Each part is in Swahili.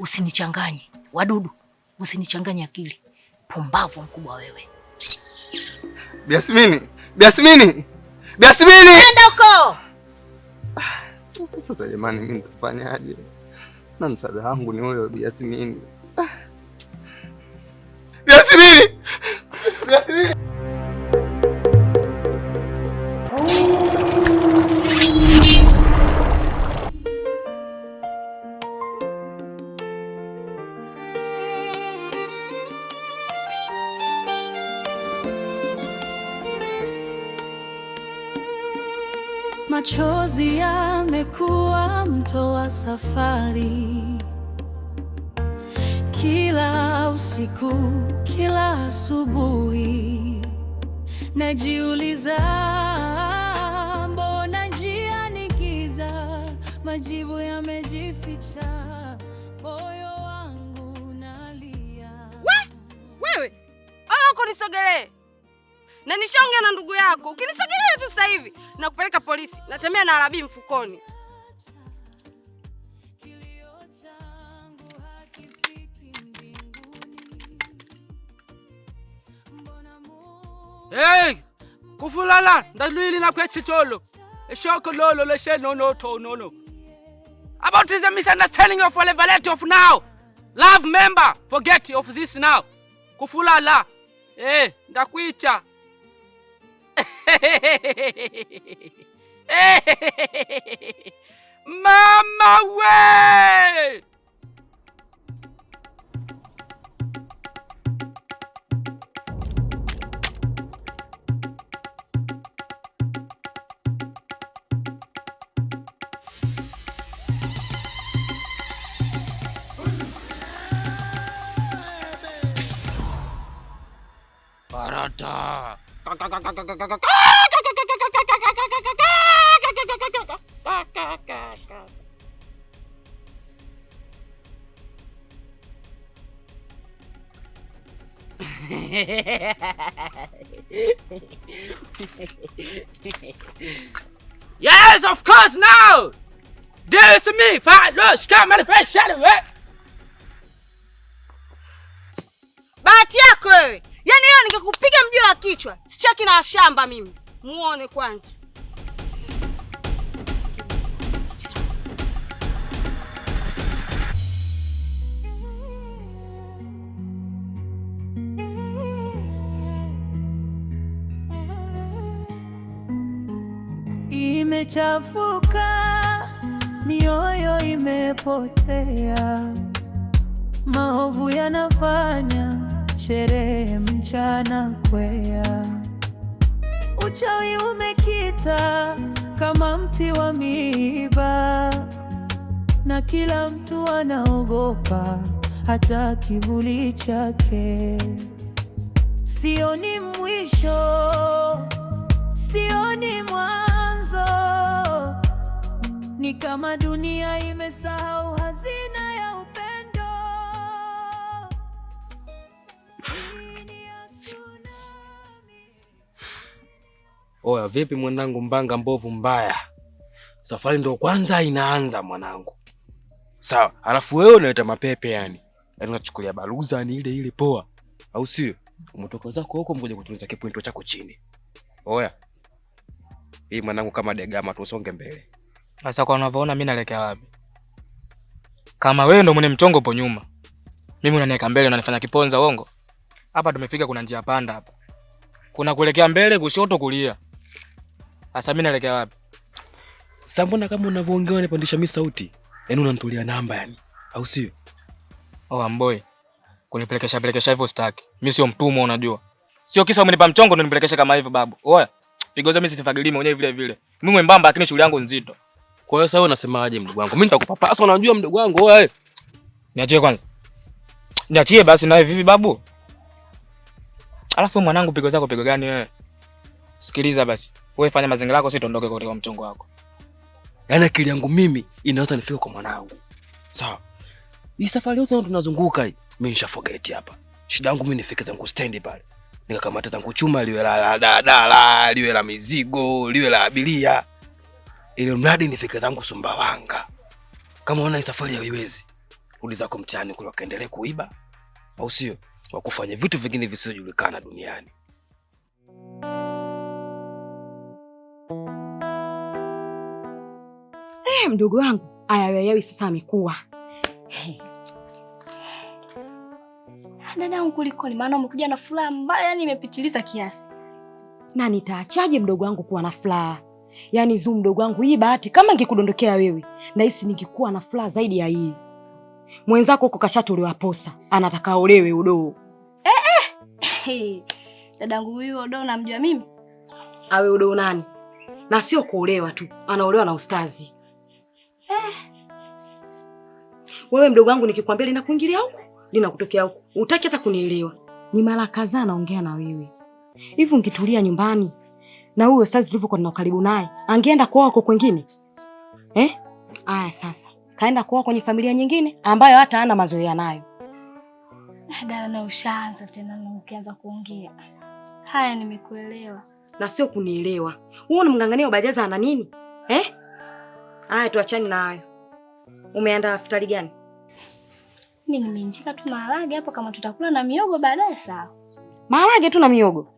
Usinichanganye. Wadudu, usinichanganye akili. Pumbavu mkubwa wewe. Biasmini! Biasmini! Biasmini! Nenda huko. Sasa jamani, mimi nitafanyaje? Na msaada wangu ni huyo Biasmini. Biasmini! Biasmini! Machozi yamekuwa mto wa safari, kila usiku, kila asubuhi najiuliza, mbona njia ni giza, majibu yamejificha, moyo wangu nalia. Wewe, au kunisogelee? Na nishaongea na ndugu yako. Ukinisogelea tu sasa hivi na kupeleka polisi. Natembea na Arabi mfukoni. Hey! Kufulala, ndalwili na kwechitolo. Eshoko lolo leshe no. About this misunderstanding of levelity of now. Love member, forget of this now. Kufulala. Ndakuita. Mama we! Barata. Yes, of course now. This is me. Fine, look, come on, fresh shadow. Bahati yako wewe. Yaani leo ningekupiga mjio wa kichwa. Sichaki na shamba mimi. Muone kwanza. Imechafuka, mioyo imepotea, maovu yanafanya sherehe mchana kwea, uchawi umekita kama mti wa miiba, na kila mtu anaogopa hata kivuli chake. Sioni mwisho, sioni mwanzo, ni kama dunia imesahau hazina ya upendo. Oya, vipi mwanangu mbanga mbovu mbaya? Safari ndo kwanza inaanza mwanangu. Sawa, alafu wewe unaleta mapepe yani. Yaani unachukulia baruza ni ile poa. Au sio? Umetoka zako huko mgoje kutuliza kipointo chako chini. Oya. Hii mwanangu kama degama tusonge mbele. Sasa kwa unavyoona mimi naelekea wapi? Kama wewe ndo mwenye mchongo hapo nyuma, mimi unaniweka mbele unanifanya kiponza uongo. Hapa tumefika, kuna njia panda hapa. Kuna kuelekea mbele, kushoto, kulia. Sasa mimi naelekea wapi? Sasa mbona kama unavyoongea unapandisha mimi sauti? Yaani unanitulia namba yani. Au sio? Oh amboy. Kunipelekesha hivyo sitaki. Mimi sio mtumwa unajua. Sio kisa umenipa mchongo ndo nipelekeshe kama hivyo babu. Oya. Pigoza mimi sisifagilii mwenyewe vile vile. Mimi mwembamba lakini shughuli yangu nzito. Kwa hiyo sasa wewe unasemaje mdogo wangu? Mimi nitakupapasa unajua mdogo wangu. Oya. Niachie kwanza. Niachie basi na vipi babu? Alafu mwanangu pigo zako pigo gani wewe? Sikiliza basi. Wewe fanya mazingira yako sisi tuondoke katika mchongo wako. Yaani akili yangu mimi inaweza nifike kwa mwanangu. Sawa. Hii safari yote tunazunguka hii. Mimi nisha forget hapa. Shida yangu mimi nifike zangu stand pale. Nikakamata zangu chuma liwe la dada, liwe la mizigo, liwe la abiria. Ile mradi nifike zangu Sumbawanga. Kama unaona hii safari haiwezi. rudi zako mtaani kule kaendelee kuiba, au sio? Wa kufanya vitu vingine visizojulikana duniani. Mdogo wangu ayayawi sasa amekuwa. Dadangu kulikoni, maana umekuja na furaha mbaya, yani imepitiliza kiasi. Na nitaachaje mdogo wangu kuwa na furaha? Yaani Zuu mdogo wangu, hii bahati kama ingekudondokea wewe, nahisi ningekuwa na furaha zaidi ya hii. Mwenzako huko kashatolewa posa, anataka olewe Udoo. Dadangu huyu Udoo namjua mimi? Awe Udoo nani? Na sio kuolewa tu, anaolewa na ustazi. Wewe mdogo wangu nikikwambia linakuingilia huko, linakutokea huko. Hutaki hata kunielewa. Ni mara kadhaa naongea na wewe. Hivi ungitulia nyumbani na huyo ustazi tulivyokuwa na karibu naye, angeenda kwao huko kwingine? Aya sasa, kaenda kwao kwenye familia nyingine ambayo hata hana mazoea nayo. Dada na ushaanza tena na ukianza kuongea. Haya nimekuelewa. Na sio kunielewa. Wewe unamngangania ubajaza ana nini? Aya tuachane na hayo. Umeandaa futari gani? Mimi nimeinjika tu maharage hapo, kama tutakula na miogo baadaye sawa. Maharage tu na miogo.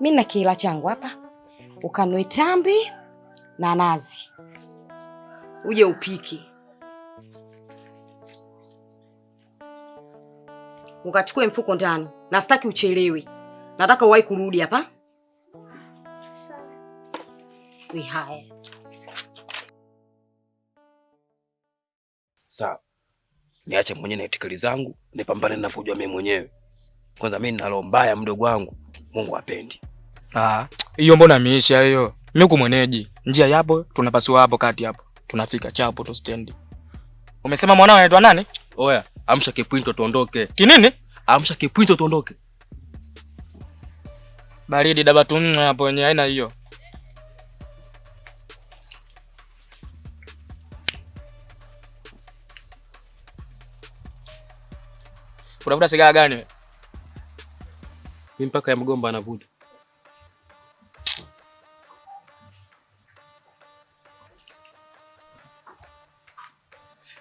Mimi na kila changu hapa. Ukanue tambi na nazi. Uje upike. Ukachukue mfuko ndani. Na sitaki uchelewe. Nataka uwahi kurudi hapa. Sawa. Haya. Sawa. Niache mwenyewe na itikali zangu, nipambane ninavyojua mimi mwenyewe. Kwanza mimi nina roho mbaya mdogo wangu. Mungu hapendi. Hiyo mbona imeisha hiyo? Mimi kumweneji. Njia yapo, tunapasua hapo kati hapo. Tunafika chapo tu stand. Umesema mwanao anaitwa nani? Oya, amsha kipwinto tuondoke. Kinini? Amsha kipwinto tuondoke. Baridi dabatu hapo yenye aina hiyo. Unavuta sigara gani? Mimi mpaka ya mgomba anavuta.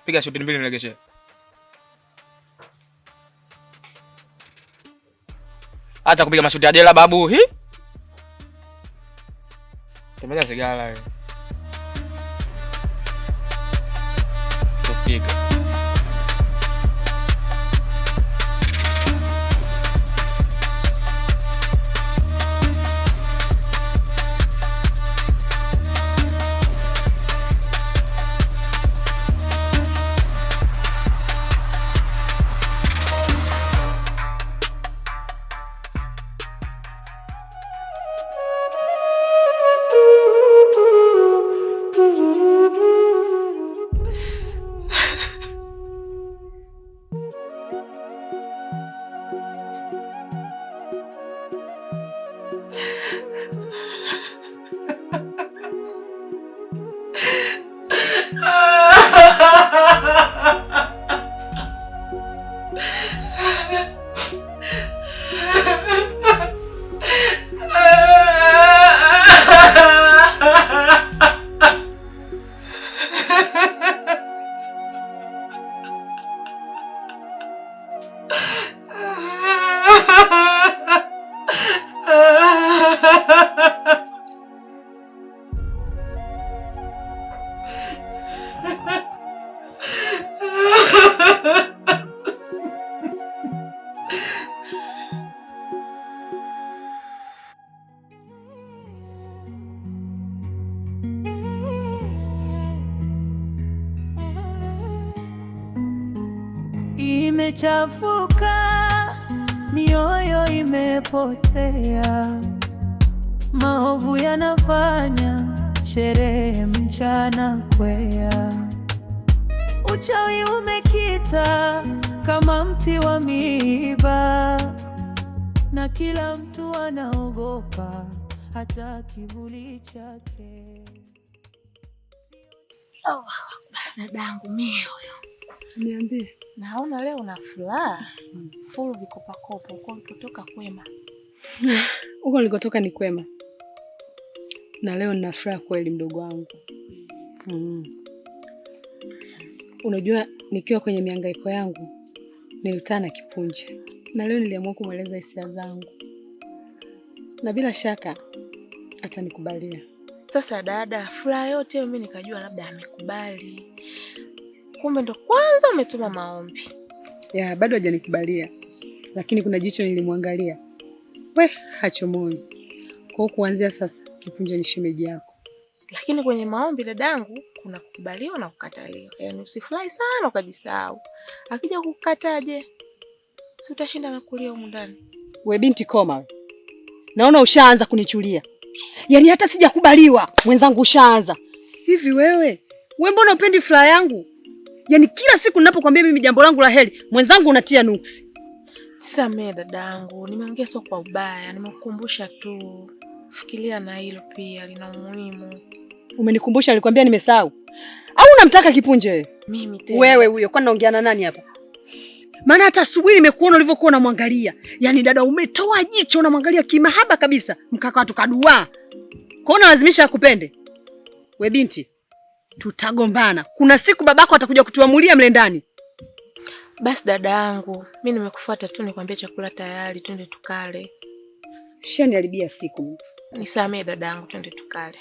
Piga shuti mbili nilegeshe. Acha kupiga mashuti ya jela babu. Tembea sigara wewe. Tufika. Imechafuka, mioyo imepotea, maovu yanafanya sherehe mchana kwea, uchawi umekita kama mti wa miiba, na kila mtu anaogopa hata kivuli chake. Dadangu mimi huyo. Niambie. Naona leo una furaha. Full vikopakopo huko ulikotoka kwema. Huko nilikotoka ni kwema. Na leo nina furaha kweli mdogo wangu. Unajua, nikiwa kwenye mihangaiko yangu nilikutana na Kipunje, na leo niliamua kumweleza hisia zangu, na bila shaka atanikubalia. Sasa dada, furaha yote mimi nikajua labda amekubali, kumbe ndo kwanza umetuma maombi. Ya, bado hajanikubalia, lakini kuna jicho nilimwangalia, we hachomoni. Kwa kuanzia sasa Kipunje ni shemeji yako. Lakini kwenye maombi dadangu kuna kukubaliwa na kukataliwa. Yaani usifurahi sana ukajisahau. Akija kukataje? Si utashinda na kulia huko ndani. We binti koma. Naona ushaanza kunichulia. Yaani hata sijakubaliwa, mwenzangu ushaanza. Hivi wewe mbona upendi furaha yangu? Yaani kila siku ninapokuambia mimi jambo langu la heri, mwenzangu unatia nuksi. Samee dadangu, nimeongea sio kwa ubaya, nimekukumbusha tu. Fikiria na hilo pia lina umuhimu. Umenikumbusha, nilikwambia nimesahau. Au unamtaka Kipunje wewe? Mimi tena. Wewe huyo, kwani naongea na nani hapa? Maana hata asubuhi nimekuona ulivyokuwa unamwangalia. Yaani dada umetoa jicho unamwangalia kimahaba kabisa. Mkaka watu kadua. Kwaona lazimisha akupende. We binti, tutagombana. Kuna siku babako atakuja kutuamulia mle ndani. Basi dada yangu, mimi nimekufuata tu nikwambie chakula tayari, twende tukale. Shaniharibia siku. Nisamee dada yangu, twende tukale.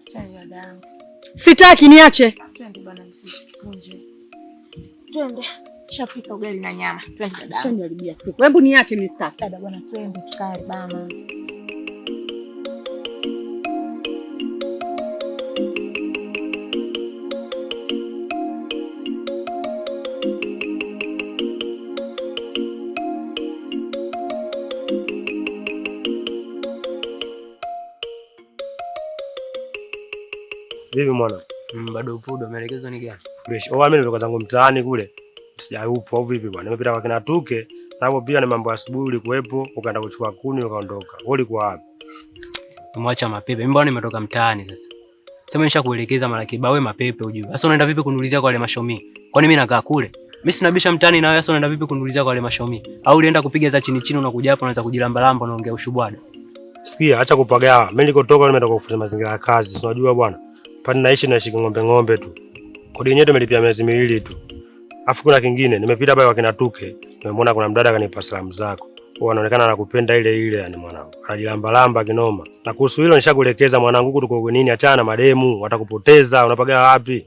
Twende dada yangu. Sitaki, niache. Twende bwana Kipunje. Twende. Shapika ugali na nyama. Twende dada yangu. Shaniharibia siku. Hebu niache nistaki. Dada bwana, twende tukale bana. Vipi mwana? Bado upo, maelekezo ni gani? Fresh. Mimi nimetoka zangu mtaani kule. Sijaupo au vipi bwana? Nimepita kwa kina Tuke, na hapo pia ni mambo ya asubuhi ulikuwepo, ukaenda kuchukua kuni ukaondoka. Wewe ulikuwa wapi? Tumwacha mapepe. Mimi bwana nimetoka mtaani sasa. Sema nishakuelekeza mara kibao wewe mapepe ujue. Sasa unaenda vipi kuniulizia kwa wale mashomi? Kwani mimi nakaa kule? Mimi sinabisha mtaani na wewe, sasa unaenda vipi kuniulizia kwa wale mashomi? Au ulienda kupiga za chini chini unakuja hapo unaanza kujilamba lamba unaongea ushubwada? Sikia, acha kupagawa. Mimi nilikotoka nimetoka kufanya mazingira ya kazi. Si unajua bwana? Pale naishi ng'ombe tu. Kodi yenyewe tumelipia miezi 2 tu. Afu kuna kingine, nimepita pale kwa kina Tuke, nimemwona kuna mdada kanipa salamu zako. Wao anaonekana anakupenda ile yani mwanangu. Anajilamba lamba kinoma. Na kuhusu hilo nishakuelekeza mwanangu, tuko nini, achana na mademu, watakupoteza, unapaga wapi?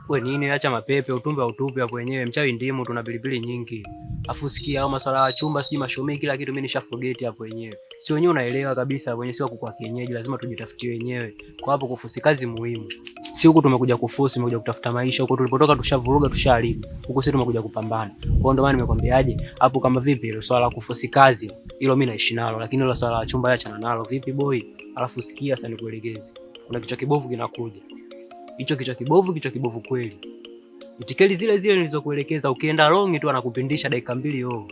Wewe nini, acha mapepe, utumbe utupe hapo wenyewe, mchawi ndimu, tuna pilipili nyingi. Afu sikia au masuala ya chumba, siji mashomi, kila kitu mimi nishaforget hapo wenyewe. Si wenyewe unaelewa kabisa, wenyewe sio kwa kienyeji, lazima tujitafutie wenyewe. Kwa hapo kufusi kazi muhimu. Si huku tumekuja kufusi, tumekuja kutafuta maisha. Huko tulipotoka tushavuruga, tushaharibu. Huko sisi tumekuja kupambana. Kwa ndio maana nimekwambiaje, hapo kama vipi ile swala la kufusi kazi, hilo mimi naishi nalo, lakini ile swala la chumba achana nalo. Vipi boy? Alafu sikia sasa nikuelekeze. Kuna kichwa kibovu kinakuja. Hicho kichwa kibovu kweli. Itikeli zile zile nilizokuelekeza, ukienda wrong tu anakupindisha dakika 2 yo.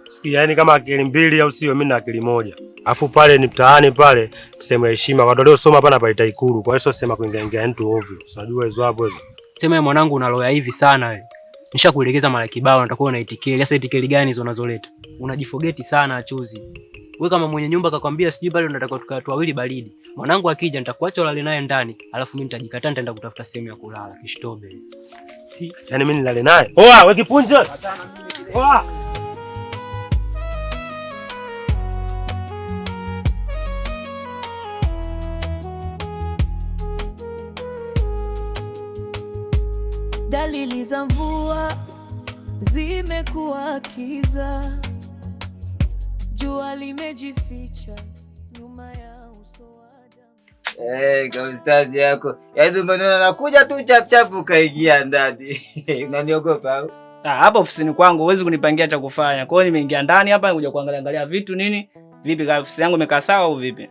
Sikia, yani kama akili 2 au sio, mimi na akili 1. Afu pale ni mtaani pale, sema heshima. Kwa ndio soma hapa na paita Ikulu. Kwa hiyo sema kuingia mtu ovyo. Unajua hizo hapo hizo. Sema mwanangu unaloya hivi sana wewe. Nishakuelekeza mara kibao, natakuwa una itikeli. Sasa itikeli gani hizo unazoleta? Unajifogeti sana achuzi. Wewe kama mwenye nyumba kakwambia sijui bado unataka tukaa tu wawili baridi. Mwanangu akija nitakuacha ulale naye ndani, alafu mimi nitajikataa nitaenda kutafuta sehemu ya kulala kishtobe. Yaani mimi nilale naye. Oa, wewe Kipunje. Oa. Dalili za mvua zimekuwa kiza, jua limejificha nyuma ya uso wa damu. Kaustadi yako. Yaani umeona nakuja tu chap kaingia ndani. Unaniogopa au? Hapa ofisini kwangu huwezi kunipangia cha kufanya. Kwa hiyo nimeingia ndani hapa kuja kuangalia vitu nini? Vipi ofisi yangu imekaa sawa au vipi?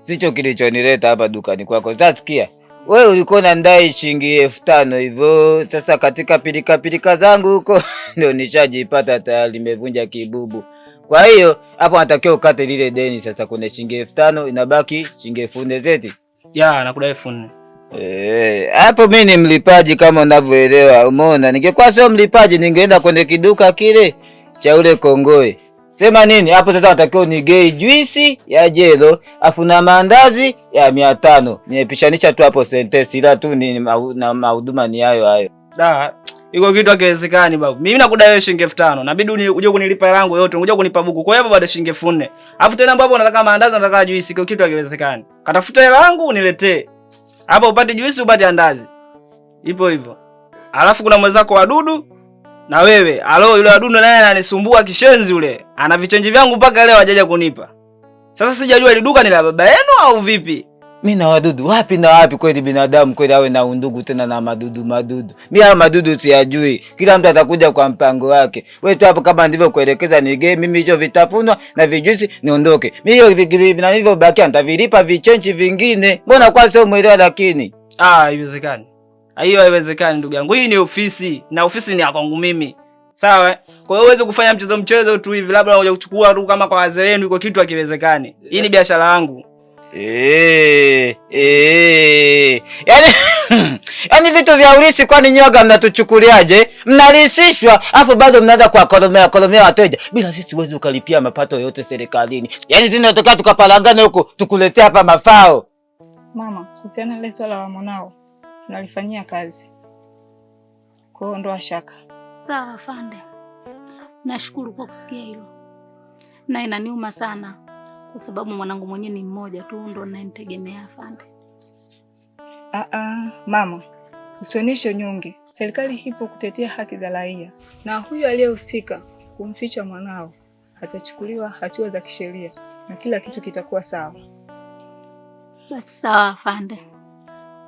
Sicho kilichonileta hapa dukani kwako. Utasikia. Wewe ulikuwa unadai shilingi 5,000 hivyo. Sasa katika pilika zangu huko ndio nishajipata tayari nimevunja kibubu. Kwa hiyo hapo natakiwa ukate lile deni sasa, kuna shilingi 5,000 inabaki shilingi 4,000 zeti. Ya, nakudai 4,000. Hapo mimi ni mlipaji kama unavyoelewa. Umeona? Ningekuwa sio mlipaji ningeenda kwenye kiduka kile cha ule kongoe. Sema nini? Hapo sasa watakiwa unigei juisi ya jelo, afu na maandazi ya 500. Niepishanisha tu hapo sentence, ila tu ni na mahuduma ni hayo. Da, iko kitu hakiwezekani babu. Mimi nakudai wewe shilingi 5000. Inabidi uje kunilipa yangu yote, uje kunipa buku. Kwa hiyo bado shilingi 4000. Alafu tena ambapo unataka maandazi, unataka juisi, iko kitu hakiwezekani. Katafuta hela yangu uniletee. Hapo upate juisi, upate andazi. Ipo hivyo. Alafu kuna mwenzako Wadudu na wewe. Alo, yule Wadudu naye ananisumbua kishenzi yule. Ana vichenji vyangu mpaka leo hajaja kunipa. Sasa sijajua ile duka ni la baba yenu au vipi? Mimi na Wadudu wapi na wapi? Kweli binadamu kweli awe na undugu tena na madudu. Mimi hao madudu siyajui. Kila mtu atakuja kwa mpango wake. Wewe tu hapo kama ndivyo kuelekeza ni game, mimi hicho vitafunwa na vijuisi niondoke. Mimi hiyo vina hivyo bakia nitavilipa vichenji vingine. Mbona kwa sio mwelewa lakini? Haiwezekani. Hiyo haiwezekani ndugu yangu. Hii ni ofisi na ofisi ni ya kwangu mimi. Sawa? Kwa hiyo uweze kufanya mchezo tu hivi labda unakuja kuchukua tu kama kwa wazee wenu, iko kitu hakiwezekani. Hii ni biashara yangu. Yaani vitu vya urisi kwani nyoga mnatuchukuliaje? Mnarisishwa afu bado mnaanza kwa kolomea wateja. Bila sisi uweze ukalipia mapato yote serikalini. Yaani tunatoka tukapalangana huko tukuletea hapa mafao. Mama, kuhusiana ile swala la mwanao tunalifanyia kazi. Kwa hiyo ndo shaka. Sawa afande. Nashukuru kwa kusikia hilo. Na inaniuma sana kwa sababu mwanangu mwenyewe ni mmoja tu ndo ninayemtegemea afande. Mama, usionyeshe unyonge. Serikali ipo kutetea haki za raia. Na huyu aliyehusika kumficha mwanao atachukuliwa hatua za kisheria na kila kitu kitakuwa sawa. Basi sawa afande.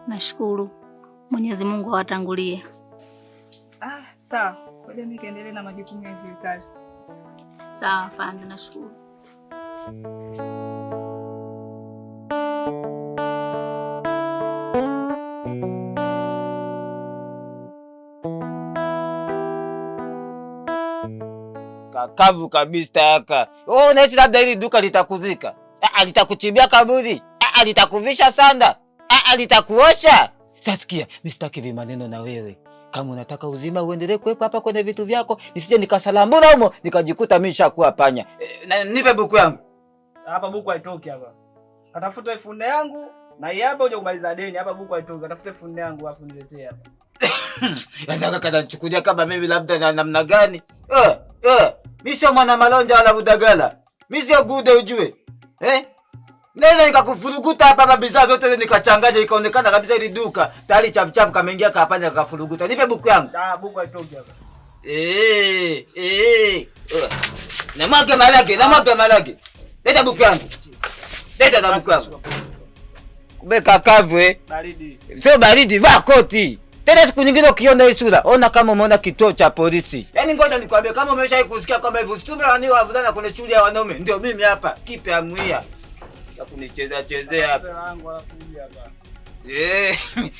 Nashukuru. Mwenyezi Mungu awatangulie. Sawa. Ngoja mimi kaendelee na majukumu ya serikali. Sawa afande, nashukuru. Kakavu kabisa yaka. Unahisi labda hili duka litakuzika? Litakuchibia kaburi? Litakuvisha sanda? Litakuosha? Sasikia, nisitaki vimaneno na wewe. Kama unataka uzima uendelee kuwepo hapa kwenye vitu vyako, nisije nikasalambula humo nikajikuta mimi nishakuwa panya. Nipe buku yangu. Hapa buku haitoki hapa. Katafuta ifunde yangu na hii hapa uje kumaliza deni. Hapa buku haitoki. Katafuta ifunde yangu hapo niletee hapa. Nataka kanachukulia kama mimi labda na namna gani? Mimi sio mwana malonja wala budagala. Mimi sio gude ujue. Nenda nikakufuruguta hapa bidhaa zote nikachanganya ikaonekana kabisa ile duka tayari chapchap kameingia kapanya kakafuruguta. Nipe buku yangu. Buku haitoki hapa. Na malaki. Leta buku yangu. Leta na buku yangu. Kubeka kavwe. Baridi. Sio baridi, vaa koti. Tena siku nyingine ukiona hii sura, ona kama umeona kituo cha polisi. Yaani ngoja nikwambie kama umeshawahi kusikia kama hivyo stume wani wavulana kwenye shule ya wanaume, ndio mimi hapa, kipe amuia. Ya kunichezea hapa.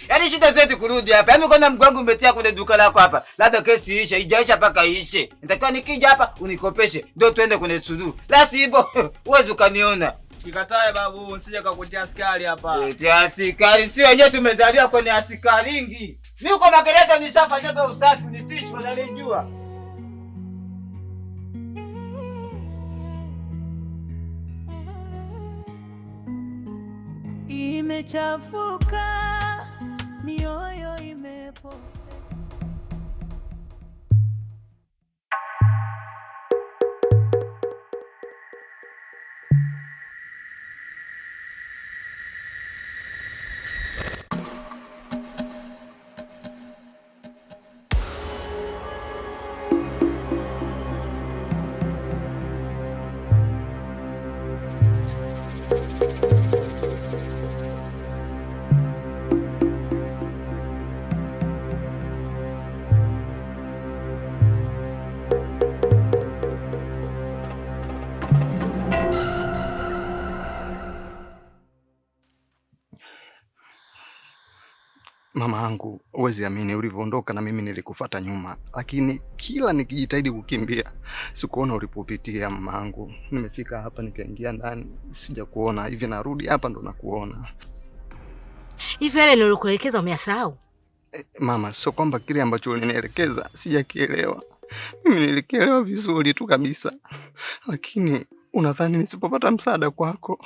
Yaani shida zetu kurudi hapa. Yaani ukiona mgwangu umetia kwenye duka lako hapa, labda kesi iishe, ijaisha paka iishe. Nitakiwa nikija hapa unikopeshe, ndio tuende kwenye suluhu. La sivyo, uweze ukaniona. Sikatae babu, usije kakutia askari hapa. Askari sio wenyewe tumezalia kwenye askaringi. Mimi uko magereza nishafanya usafi nitishwa na lijua. Imechafuka, mioyo imepotea. Mama yangu, uwezi amini ulivyoondoka na mimi nilikufuata nyuma. Lakini kila nikijitahidi kukimbia, sikuona ulipopitia mama yangu. Nimefika hapa nikaingia ndani, sija kuona. Hivi narudi hapa ndo nakuona. Hivi yale nilikuelekeza umeyasahau? Mama, sio kwamba kile ambacho ulinielekeza sijakielewa. Mimi nilikielewa vizuri tu kabisa, lakini unadhani nisipopata msaada kwako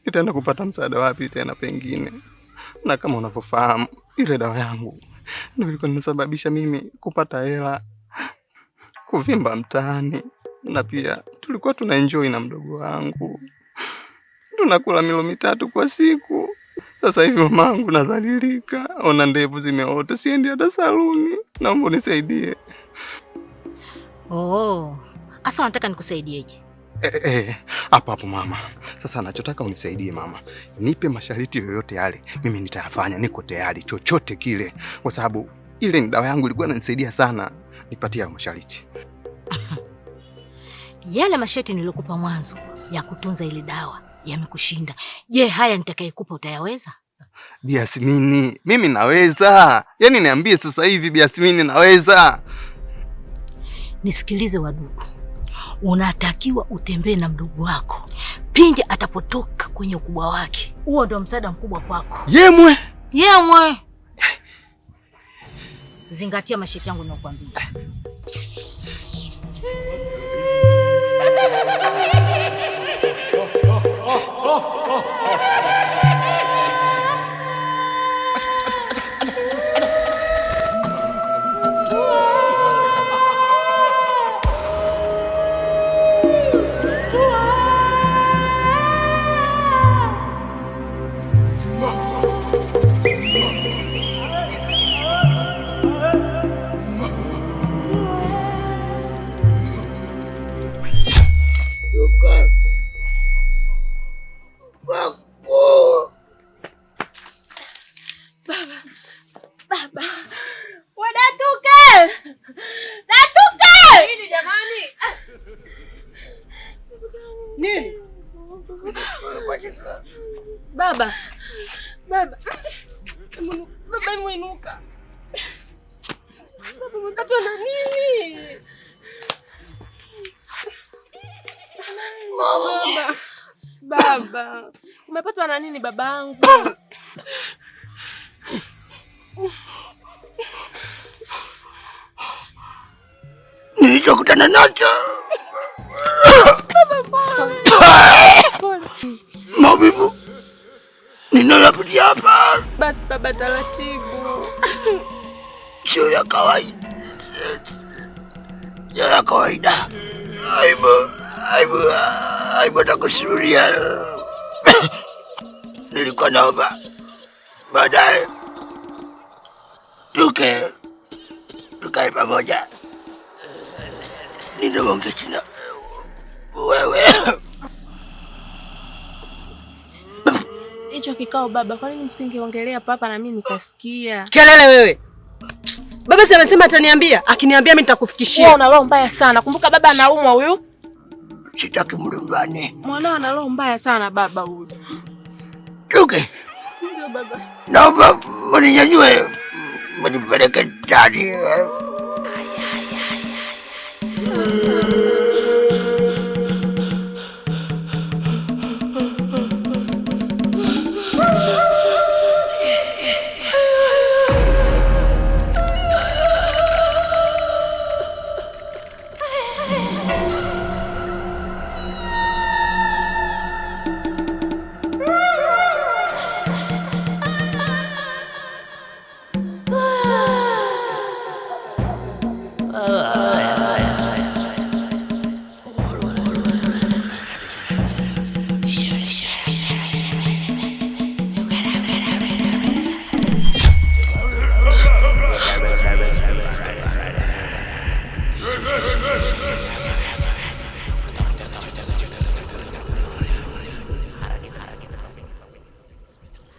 nitaenda kupata msaada wapi tena pengine? Na kama unavyofahamu ile dawa yangu ndio ilikuwa inasababisha mimi kupata hela, kuvimba mtaani, na pia tulikuwa tuna enjoy na mdogo wangu, tunakula milo 3 kwa siku. Sasa hivi mamangu nadhalilika, ona ndevu zimeota, siendi hata saluni. Naomba unisaidie. Oh, asa unataka nikusaidieje? Hapo mama. Sasa anachotaka unisaidie mama, nipe masharti yoyote yale, mimi nitayafanya, niko tayari chochote kile, kwa sababu ile ni dawa yangu, ilikuwa inanisaidia sana. Nipatie masharti. Yale masharti nilikupa mwanzo ya kutunza ile dawa yamekushinda. Je, haya nitakayekupa utayaweza? Bi Yasmini, mimi naweza. Yaani niambie sasa hivi Bi Yasmini, naweza. Nisikilize Wadudu. Unatakiwa utembee na mdogo wako pindi atapotoka kwenye ukubwa wake. Huo ndio msaada mkubwa kwako. Yemwe. Zingatia masharti yangu ninayokuambia. Baba. Baba inuka. Baba umekatwa na nini? Baba. Umepatwa na nini babangu? Nilichokutana nacho. Maumivu ninayopitia hapa. Basi baba, taratibu. Sio ya kawaida. Ya kawaida. Aibu takusimulia. Nilikuwa naomba baadaye tukae pamoja. Ninaongea china wewe. Hicho kikao baba, kwa nini msingeongelea papa na mimi nikasikia? Kelele wewe. Baba si amesema ataniambia, akiniambia mimi nitakufikishia. Wewe una roho mbaya sana. Kumbuka baba anaumwa huyu. Sitaki mlumbane. Mwanao ana roho mbaya sana baba huyu. Tuke. Ndio baba. Naomba mninyanyue, mnipeleke ndani.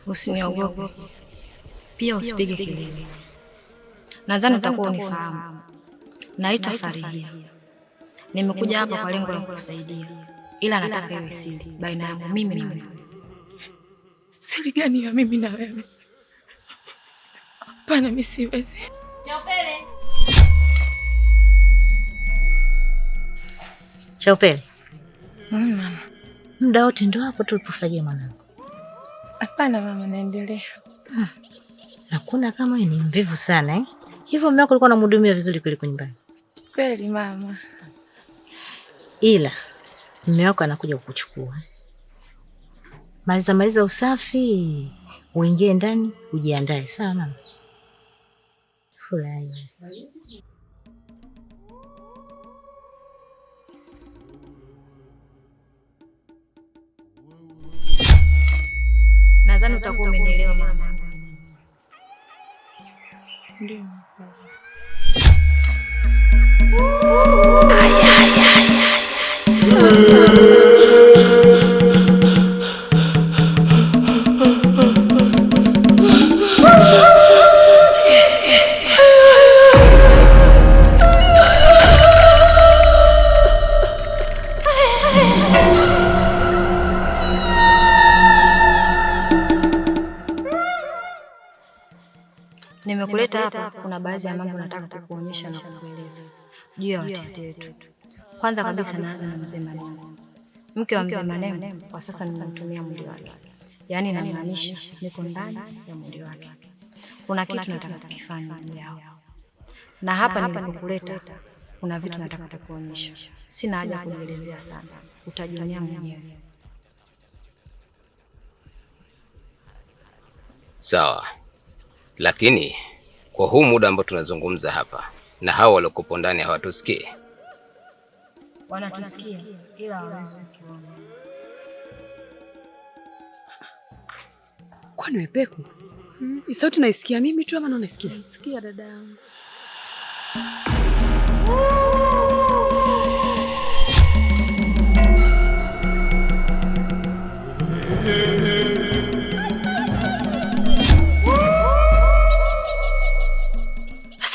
Usiniogope. Pia usipige kelele. Nadhani utakuwa unifahamu. Naitwa Farija. Nimekuja hapa kwa lengo la kukusaidia. Ila nataka iwe siri baina yangu mimi na wewe. Siri gani ya mimi na wewe? Hapana, mimi siwezi. Chaupele. Chaupele. Mama. Muda wote ndio hapo tulipofagia mwanangu. Hapana mama, naendelea. Hakuna kama wewe ni mvivu sana eh? Hivyo mume wako alikuwa anamhudumia vizuri kweli kwa nyumbani? Kweli mama. Ila mume wako anakuja kukuchukua. Maliza usafi, uingie ndani, ujiandae. Sawa mama? Furahi basi. Nadhani utakuwa umenielewa mama. Ndio. Nimekuleta hapa, kuna baadhi ya mambo nataka kukuonyesha na kukueleza juu ya watesi wetu. Kwanza kabisa naanza na Mzee Maneno. Mke wa Mzee Maneno kwa sasa ninamtumia mwili wake. Yaani inamaanisha niko ndani ya mwili wake. Kuna kitu nataka kukifanya juu yao. Na hapa nilipokuleta kuna vitu nataka kukuonyesha. Sina haja kuelezea sana. Utajionea mwenyewe. Sawa. Lakini kwa huu muda ambao tunazungumza hapa na hao waliokupo ndani hawatusikii. Wanatusikia ila hawawezi kuona. Kwani wewe Peku? Sauti naisikia mimi tu ama unasikia? Sikia dada yangu.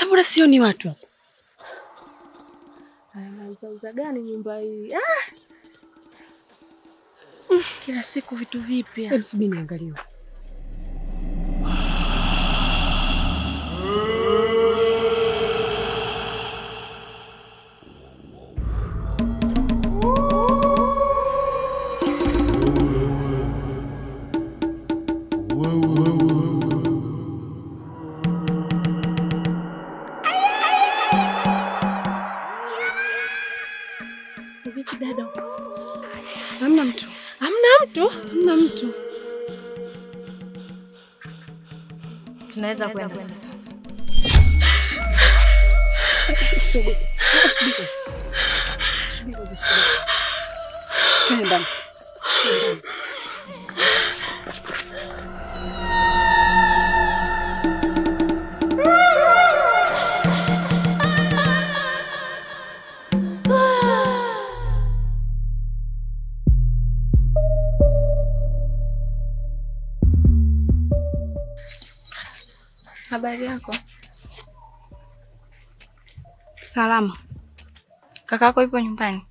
Mbona sioni watu hapa? Anauza gani nyumba hii? Kila siku vitu vipya. Hebu subiri niangalie. Hamna mtu. Hamna mtu. Tunaweza kwenda sasa. Twende. Habari yako? Salama. Kakako yupo nyumbani?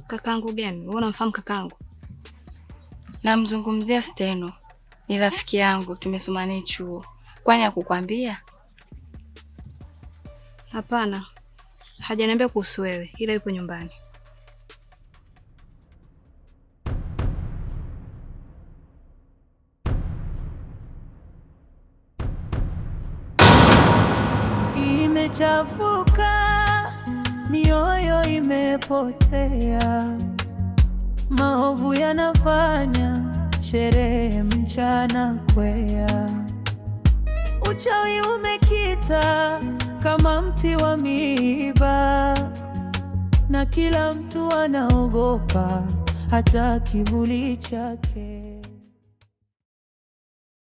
Kakangu gani? Wewe unamfahamu kakangu? Namzungumzia Steno. Ni rafiki yangu, tumesoma naye chuo. Kwani hakukwambia? Hapana. Hajaniambia kuhusu wewe, ila yupo nyumbani. Imechafuka, mioyo imepotea, maovu yanafanya sherehe mchana kwea, uchawi umekita kama mti wa miiba, na kila mtu anaogopa hata kivuli chake.